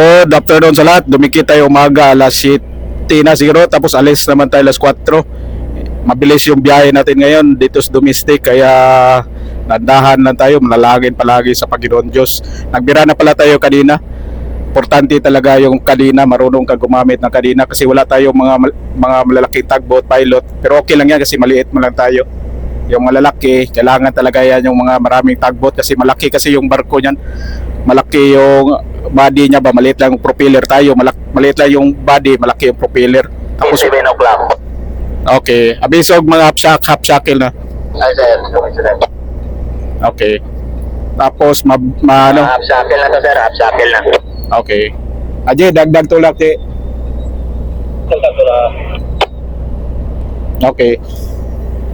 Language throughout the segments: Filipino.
Good afternoon sa lahat. Dumikit tayo umaga alas 7 na siguro, tapos alis naman tayo alas 4. Mabilis yung biyahe natin ngayon dito sa domestic, kaya nandahan lang tayo, manalangin palagi sa Panginoon Diyos. Nagbira na pala tayo kanina. Importante talaga yung kanina, marunong ka gumamit ng kanina kasi wala tayong mga malalaking tugboat pilot. Pero okay lang yan kasi maliit mo lang tayo. Yung malalaki, kailangan talaga yan yung mga maraming tugboat kasi malaki kasi yung barko niyan. Malaki yung body niya ba, maliit lang yung propeller tayo, maliit lang yung body, malaki yung propeller. Tapos 7 o'clock. okay, abisog mga half shackle na. Ay, sir. Sir. Okay. Tapos ano? Half shackle na to, sir. Half shackle na. Okay. Aje dagdag tulak di. Okay.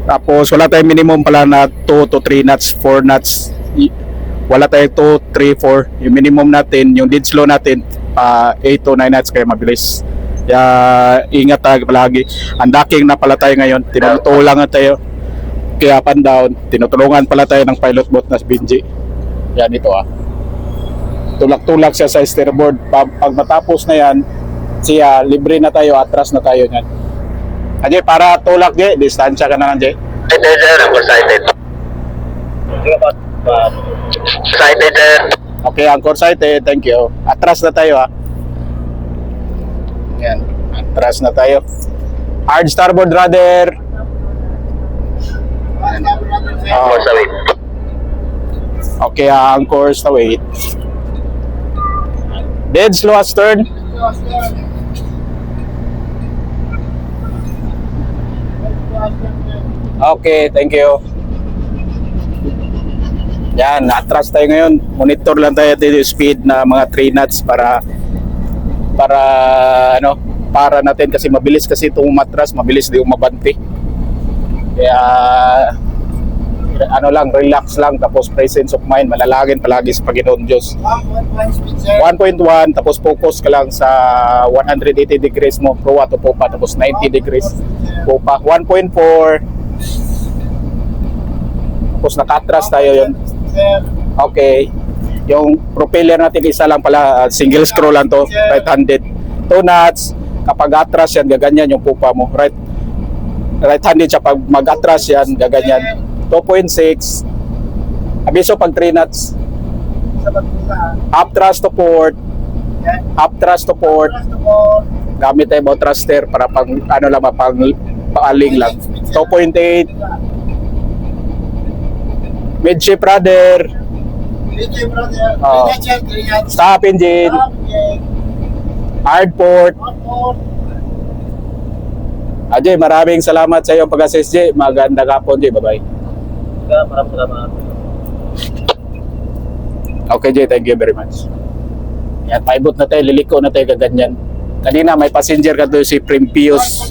Tapos wala tayong minimum pala na 2 to 3 knots, 4 knots. Wala tayong 2, 3, 4. Yung minimum natin, yung dead slow natin 8 to 9 knots, kaya mabilis. Kaya ingat tayo palagi. Ang docking na pala tayo ngayon, tinutulungan tayo. Kaya up and down, tinutulungan pala tayo ng pilot boat na si Benji. Yan ito tulak-tulak siya sa steerboard. Pag matapos na yan, siya libre na tayo, atras na tayo niyan. Ajay, para tulak Jay, distansya ka na lang Jay. Ito, sir. I'm excited. Excited, sir. Okay, anchor sighted, thank you. Atras na tayo Yan, atras na tayo. Hard starboard rudder. Oh, sa wait. Okay, anchor sa wait. Dead slow astern. Okay, thank you. Yan, atras tayo ngayon. Monitor lang tayo dito yung speed na mga 3 knots para para natin kasi mabilis kasi itong umatras, mabilis di umabante. Kaya relax lang, tapos presence of mind, manalangin palagi sa Panginoon Diyos. 1.1 tapos focus ka lang sa 180 degrees mo, proa to popa, tapos 90 degrees popa. 1.4 tapos nakatras tayo yun. Okay, yung propeller natin isa lang pala, single screw lang to, right handed. 2 knots, kapag atras yan, gaganyan yung pupa mo, right handed siya, pag mag-atras yan, gaganyan. 2.6, abiso pag 3 knots. Up thrust to port, gamit tayo bow thruster para pang paaling lang. 2.8, midship rudder, stop engine, hard port. Ajay, maraming salamat sa iyong pag-assist Jay. Magandang hapon Jay, bye-bye. Maraming salamat. Okay Jay, thank you very much. Yan, paibot na tayo, liliko na tayo kaganyan. Kanina may passenger ka doon si Primpius.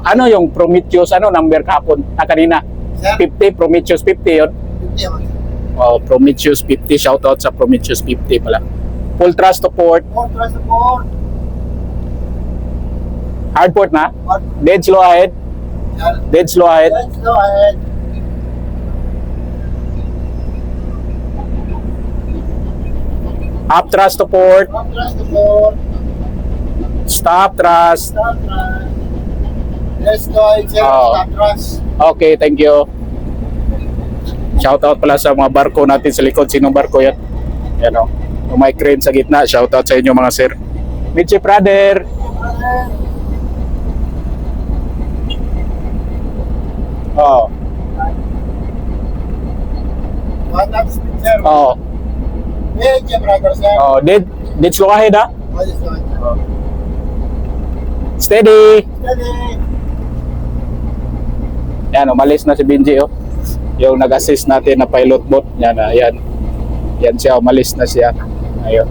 Ano yung Prometheus, number kahapon? Kanina 50, Prometheus 50 yun. Prometheus 50, shoutout sa Prometheus 50 pala. Full thrust to port. Hard port na? Dead slow ahead. Up thrust to port. Stop thrust. Stop thrust. Okay, thank you. Shoutout pala sa mga barko natin sa likod. Sinong barko yan? Yan yung may crane sa gitna. Shoutout sa inyo mga sir. Midship rudder. Dead slow ahead Steady. Yan, umalis na si Benji yung nag-assist natin na pilot boat. Yan siya, umalis na siya. Ayun.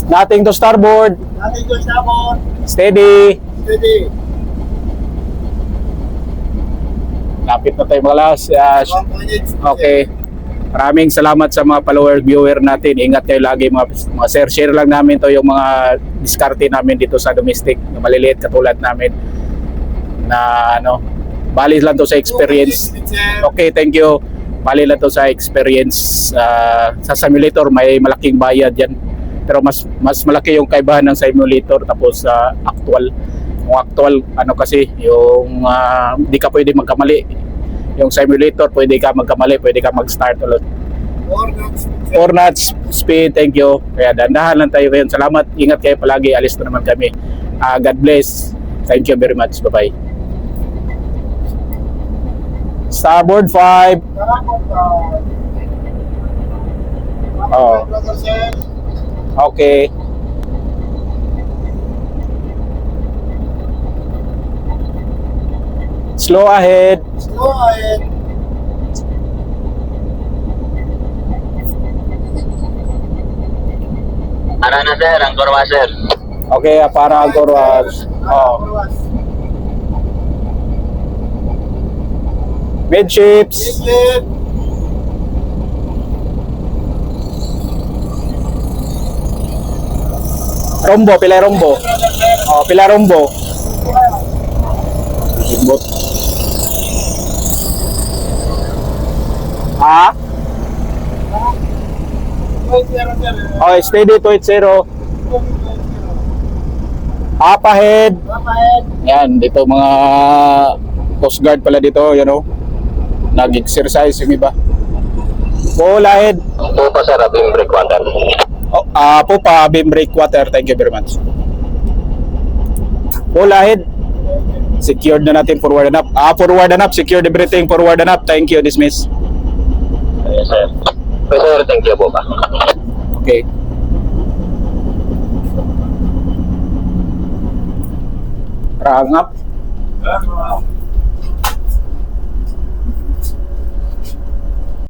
Nothing to starboard. Steady. Lapit na tayo mga lawas. Okay. Maraming salamat sa mga follower, viewer natin. Ingat kayo lagi mga sir. Share lang namin to yung mga diskarte namin dito sa domestic na maliliit katulad namin na bali lang to sa experience. Okay, thank you. Bali na to sa experience. Sa simulator may malaking bayad yan. Pero mas malaki yung kaibahan ng simulator tapos sa actual. Yung actual ano kasi yung di ka pwede magkamali. Yung simulator pwede ka magkamali, pwede ka mag-start ulit. 4 knots speed, thank you. Kaya dandahan lang tayo ngayon. Salamat, ingat kayo palagi. Alis na naman kami. God bless. Thank you very much. Bye-bye. Starboard 5. Oh. Okay. Slow ahead. Ano na sir, Angkor Wat sir. Okay, para Angkor Wat. Oh. Midships. Rombo, pila rombo. Oh, pila rombo. Bot. Ha? Oh, steady 280. Up ahead. Yan, dito mga Coast Guard pala dito, you know. Nag-exercise yung iba. Full ahead. Po pa sir, beam brake water. Oh, po pa, beam brake water. Thank you very much. Full ahead. Secured na natin forward and up. Forward and up. Secured everything. Forward and up. Thank you. Dismiss. Yes sir. Okay sir, thank you po ba. Okay. Rang up.